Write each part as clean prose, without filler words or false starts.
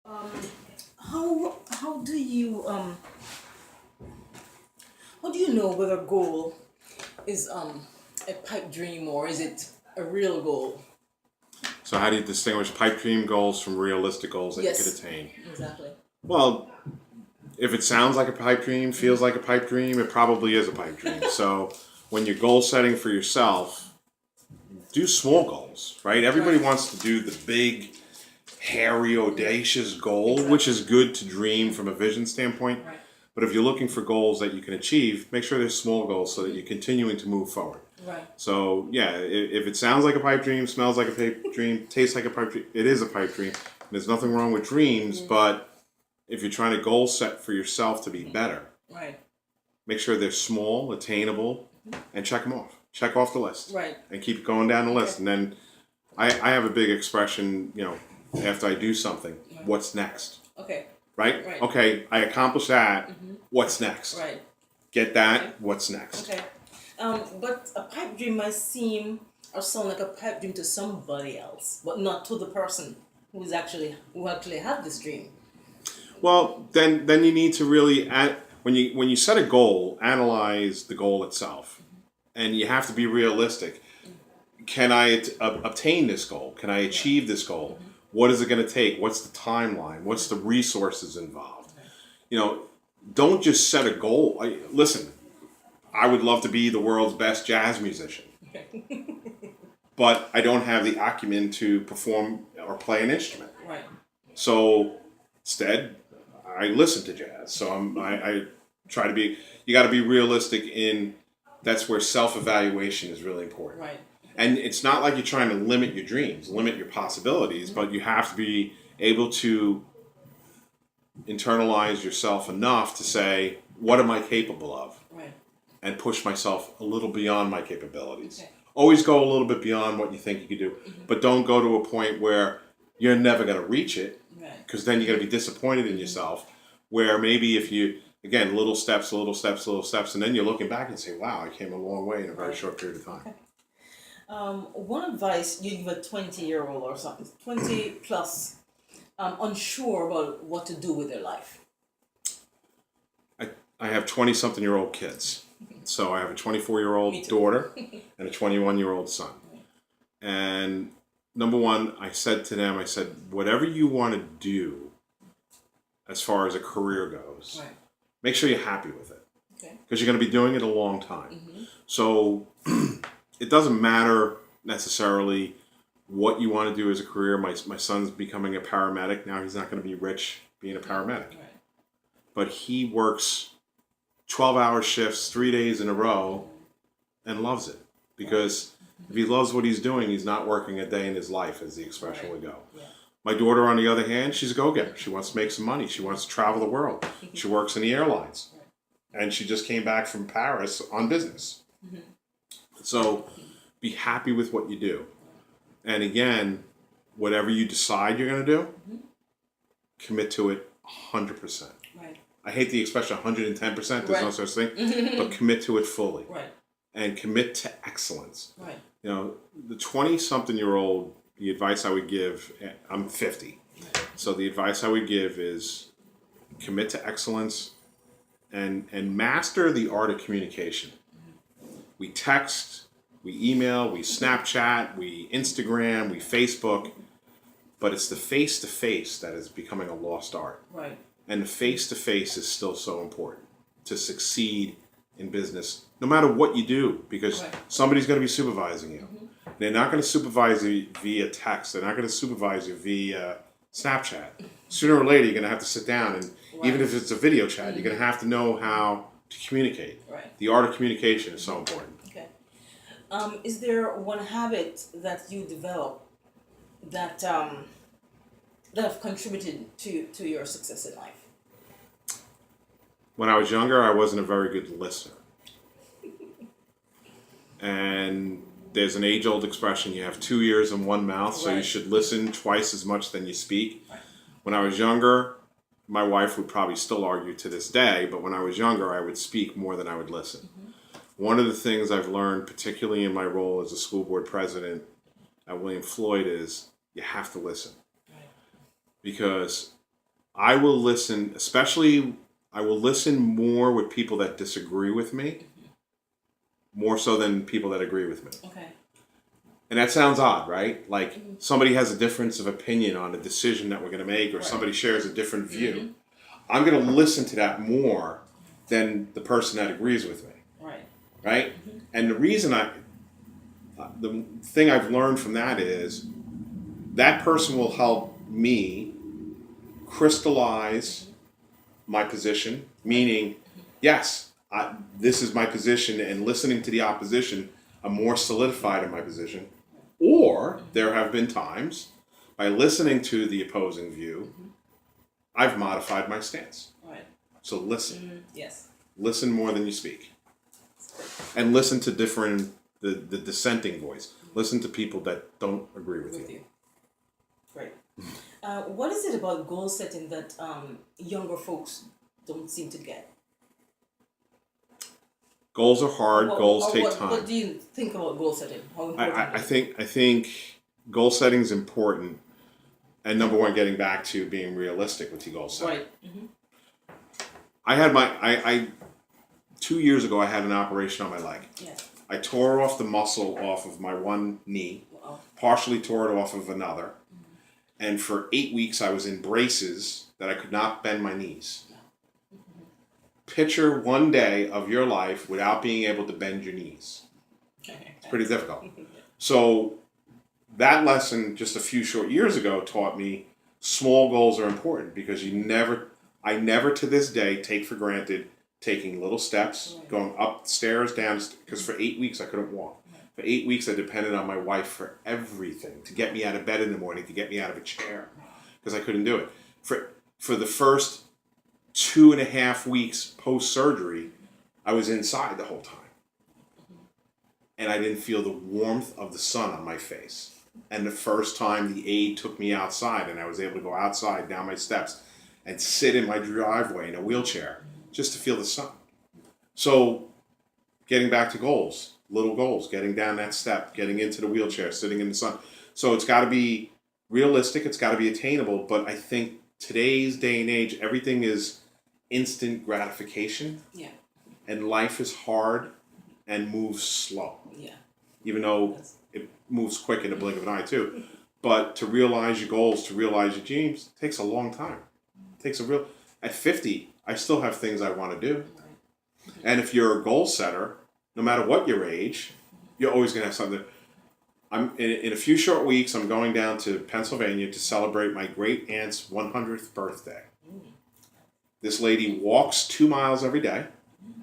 Um, how do you how do you know whether a goal is a pipe dream or is it a real goal? So how do you distinguish pipe dream goals from realistic goals that you could Yes, attain? exactly. Well, if it sounds like a pipe dream, feels like a pipe dream, it probably is a pipe dream. So when you're goal setting for yourself, do small goals, right? Everybody Right. wants to do the big, hairy, audacious goal, which Exactly. is good to dream from a vision standpoint. Right. But if you're looking for goals that you can achieve, make sure they're small goals so that you're continuing to move forward. Right. So yeah, if it sounds like a pipe dream, smells like a pipe dream, tastes like a pipe dream, it is a pipe dream. There's nothing wrong with dreams, but if you're trying to goal set for yourself to be better, Right. make sure they're small, attainable, and check them off. Check off the list, Right. and keep going down the list. Okay. And then I have a big expression, after I do something, what's next? Okay. Right? Right. Okay, I accomplished that. What's next? Right. Get that. Okay. What's next? Okay. But a pipe dream might seem or sound like a pipe dream to somebody else, but not to the person who actually had this dream. Well, then you need to really when you set a goal, analyze the goal itself, and you have to be realistic. Can I obtain this goal? Can I achieve this goal? What is it going to take? What's the timeline? What's the resources involved? You know, don't just set a goal. Listen, I would love to be the world's best jazz musician, but I don't have the acumen to perform or play an instrument. Right. So instead, I listen to jazz. So I try to be. You got to be realistic in. That's where self-evaluation is really important. Right. And it's not like you're trying to limit your dreams, limit your possibilities, but you have to be able to internalize yourself enough to say, what am I capable of? Right. And push myself a little beyond my capabilities. Okay. Always go a little bit beyond what you think you could do, but don't go to a point where you're never going to reach it, Right. because then you're going to be disappointed in yourself. Where maybe if you, again, little steps, little steps, little steps, and then you're looking back and say, wow, I came a long way in a very short period of time. One advice you give a 20-year-old or something, 20 plus, unsure about what to do with their life. I have 20-something-year-old kids. So I have a 24-year-old Me too. daughter and a 21-year-old son. And number one, I said to them, whatever you want to do as far as a career goes, Right. make sure you're happy with it. Okay. Because you're going to be doing it a long time. So it doesn't matter necessarily what you want to do as a career. My son's becoming a paramedic. Now he's not going to be rich being a paramedic. Right. But he works 12-hour shifts 3 days in a row and loves it. Because if he loves what he's doing, he's not working a day in his life, as the expression would go. Yeah. My daughter, on the other hand, she's a go-getter. She wants to make some money. She wants to travel the world. She works in the airlines. And she just came back from Paris on business. So be happy with what you do. And again, whatever you decide you're going to do, commit to it 100%. Right. I hate the expression 110%. There's no Right. such thing. But commit to it fully. Right. And commit to excellence. Right. The 20-something-year-old, the advice I would give, I'm 50. So the advice I would give is commit to excellence and master the art of communication. We text, we email, we Snapchat, we Instagram, we Facebook, but it's the face-to-face that is becoming a lost art. Right. And the face-to-face is still so important to succeed in business, no matter what you do, because Right. somebody's going to be supervising you. They're not going to supervise you via text. They're not going to supervise you via Snapchat. Sooner or later, you're going to have to sit down, and even if it's a video chat, you're going to have to know how to communicate. Right. The art of communication is so important. Okay. Is there one habit that you develop that that have contributed to your success in life? When I was younger, I wasn't a very good listener. And there's an age-old expression, you have 2 ears and one mouth, so you Right. should listen twice as much than you speak. Right. When I was younger, my wife would probably still argue to this day, but when I was younger, I would speak more than I would listen. One of the things I've learned, particularly in my role as a school board president at William Floyd, is you have to listen. Right. Because I will listen, especially I will listen more with people that disagree with me, more so than people that agree with me. Okay. And that sounds odd, right? Like somebody has a difference of opinion on a decision that we're going to make, or Right. somebody shares a different view. I'm going to listen to that more than the person that agrees with me, Right. right? And the reason the thing I've learned from that is that person will help me crystallize my position, meaning, yes, this is my position, and listening to the opposition, I'm more solidified in my position. Or there have been times, by listening to the opposing view, I've modified my stance. Right. So listen. Yes. Listen more than you speak. And listen to the dissenting voice. Listen to people that don't agree with you. Great. What is it about goal setting that younger folks don't seem to get? Goals are hard. Goals take time. What do you think about goal setting? How important I think goal setting is important. And number one, getting back to being realistic with your goal setting. Right. Mm-hmm. I had 2 years ago, I had an operation on my leg. Yes. I tore off the muscle off of my one knee, partially tore it off of another. And for 8 weeks, I was in braces that I could not bend my knees. Picture one day of your life without being able to bend your knees. It's pretty difficult. So that lesson just a few short years ago taught me small goals are important, because I never to this day take for granted taking little steps, going upstairs, down, because for 8 weeks I couldn't walk. For 8 weeks I depended on my wife for everything, to get me out of bed in the morning, to get me out of a chair, because I couldn't do it. For the first 2.5 weeks post-surgery, I was inside the whole time. And I didn't feel the warmth of the sun on my face. And the first time the aide took me outside, and I was able to go outside down my steps and sit in my driveway in a wheelchair just to feel the sun. So getting back to goals, little goals, getting down that step, getting into the wheelchair, sitting in the sun. So it's got to be realistic, it's got to be attainable, but I think today's day and age, everything is instant gratification. Yeah. And life is hard and moves slow. Yeah. Even though it moves quick in a blink of an eye too. But to realize your goals, to realize your dreams, takes a long time. It takes at 50, I still have things I want to do. And if you're a goal setter, no matter what your age, you're always going to have something. In a few short weeks, I'm going down to Pennsylvania to celebrate my great aunt's 100th birthday. This lady walks 2 miles every day,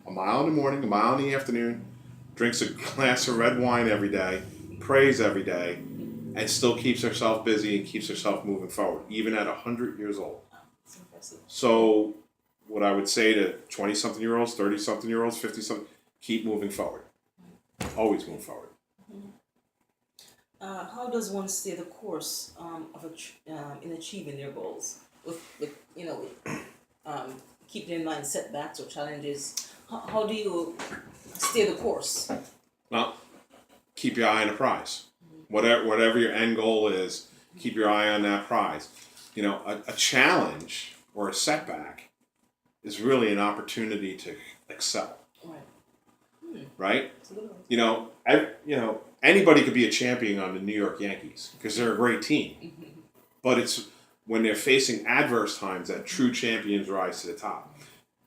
a mile in the morning, a mile in the afternoon, drinks a glass of red wine every day, prays every day, and still keeps herself busy and keeps herself moving forward, even at 100 years old. That's impressive. So what I would say to 20-something-year-olds, 30-something-year-olds, 50-something, keep moving forward. Always move forward. How does one stay the course in achieving their goals? With keeping in mind setbacks or challenges. How do you stay the course? Well, keep your eye on the prize. Whatever your end goal is, keep your eye on that prize. A challenge or a setback is really an opportunity to excel. Right? Anybody could be a champion on the New York Yankees because they're a great team. But it's when they're facing adverse times that true champions rise to the top.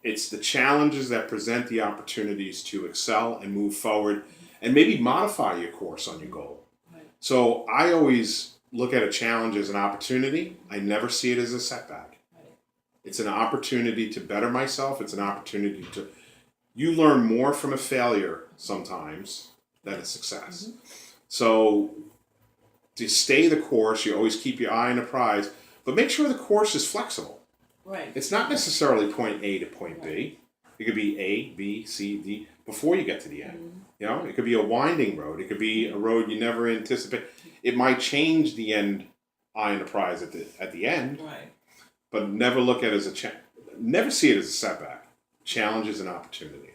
It's the challenges that present the opportunities to excel and move forward and maybe modify your course on your goal. So I always look at a challenge as an opportunity. I never see it as a setback. It's an opportunity to better myself. It's an opportunity to... You learn more from a failure sometimes than a success. So to stay the course, you always keep your eye on the prize, but make sure the course is flexible. Right. It's not necessarily point A to point B. It could be A, B, C, D before you get to the end. It could be a winding road. It could be a road you never anticipate. It might change the end eye on the prize at the end. Right. But never look at it as never see it as a setback. Challenge is an opportunity.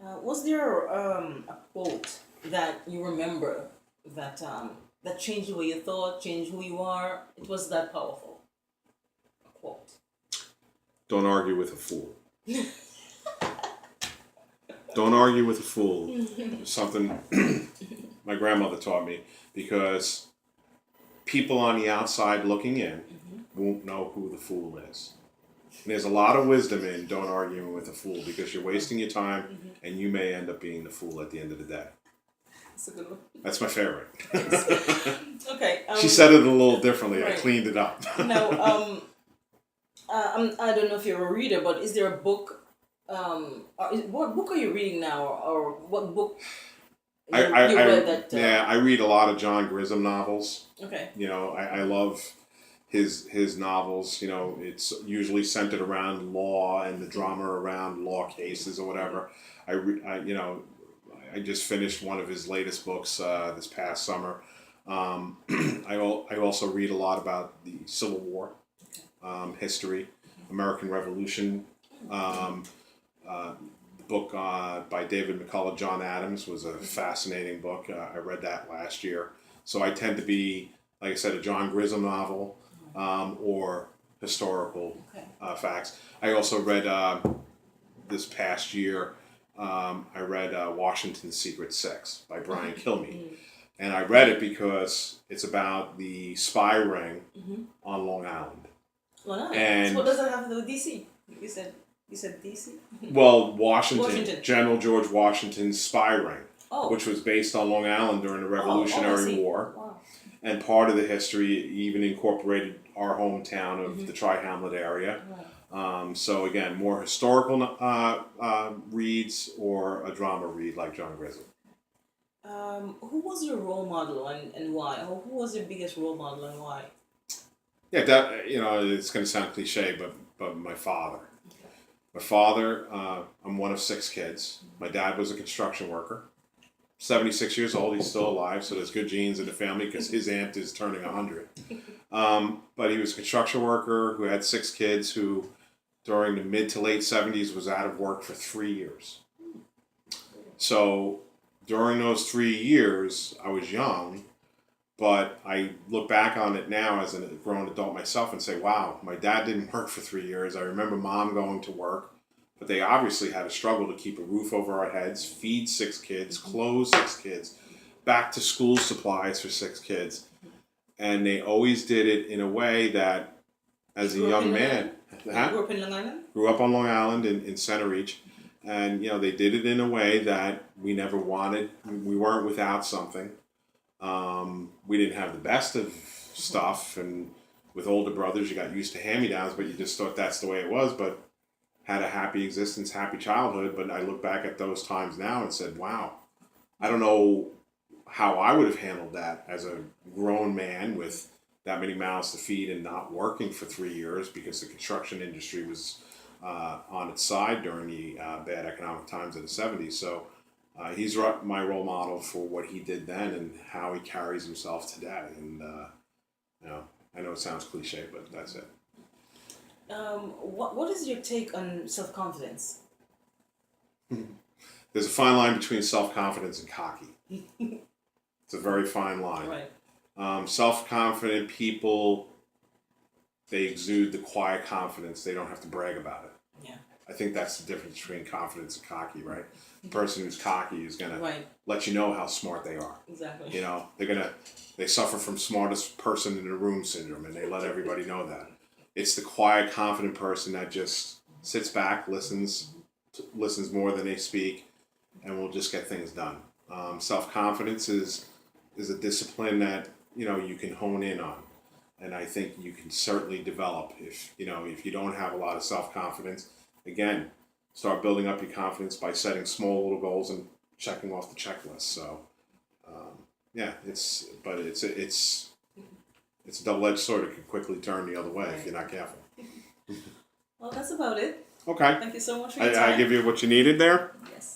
Was there a quote that you remember that changed the way you thought, changed who you are? It was that powerful. A don't argue with a fool. Don't argue with a fool. Something my grandmother taught me, because people on the outside looking in won't know who the fool is. And there's a lot of wisdom in don't argue with a fool, because you're wasting your time and you may end up being the fool at the end of the day. That's a good one. That's my favorite. Okay. She said it a little differently. Right. I cleaned it up. Now, I don't know if you're a reader, but is there a book? What book are you reading now, or what book you read that? I read a lot of John Grisham novels. Okay. You know, I love his novels. You know, it's usually centered around law and the drama around law cases or whatever. I just finished one of his latest books this past summer. I also read a lot about the Civil War history, American Revolution. The book by David McCullough, John Adams, was a fascinating book. I read that last year. So I tend to be, like I said, a John Grisham novel or historical facts. I also read this past year, I read Washington's Secret Six by Brian Kilmeade. And I read it because it's about the spy ring on Long Island. Well, and so what does that have to do with DC? You said DC? Well, Washington, General George Washington's spy ring, which was based on Long Island during the Revolutionary War. Wow. And part of the history even incorporated our hometown of the Tri-Hamlet area. Right. So again, more historical reads or a drama read like John Grisham. Who was your role model and why? Or who was your biggest role model and why? Yeah, that, it's going to sound cliche, but my father. My father, I'm one of 6 kids. My dad was a construction worker. 76 years old, he's still alive, so there's good genes in the family because his aunt is turning 100. But he was a construction worker who had 6 kids who, during the mid to late 70s, was out of work for 3 years. So during those 3 years, I was young, but I look back on it now as a grown adult myself and say, wow, my dad didn't work for 3 years. I remember mom going to work, but they obviously had a struggle to keep a roof over our heads, feed 6 kids, clothe 6 kids, back to school supplies for 6 kids. And they always did it in a way that, as a young man, grew up in Long Island? Grew up on Long Island in Center Reach. And, they did it in a way that we never wanted. We weren't without something. We didn't have the best of stuff, and with older brothers, you got used to hand-me-downs, but you just thought that's the way it was, but had a happy existence, happy childhood. But I look back at those times now and said, wow, I don't know how I would have handled that as a grown man with that many mouths to feed and not working for 3 years because the construction industry was on its side during the bad economic times of the 70s. So he's my role model for what he did then and how he carries himself today. And, I know it sounds cliche, but that's it. What is your take on self-confidence? There's a fine line between self-confidence and cocky. It's a very fine line. Right. Self-confident people, they exude the quiet confidence. They don't have to brag about it. Yeah. I think that's the difference between confidence and cocky, right? The person who's cocky is going to let you know how smart they are. Exactly. They suffer from smartest person in the room syndrome, and they let everybody know that. It's the quiet, confident person that just sits back, listens more than they speak, and will just get things done. Self-confidence is a discipline that, you can hone in on. And I think you can certainly develop if you don't have a lot of self-confidence. Again, start building up your confidence by setting small little goals and checking off the checklist. So, it's a double-edged sword. It can quickly turn the other way if you're not careful. Well, that's about it. Okay. Thank you so much for your time. I give you what you needed there? Yes.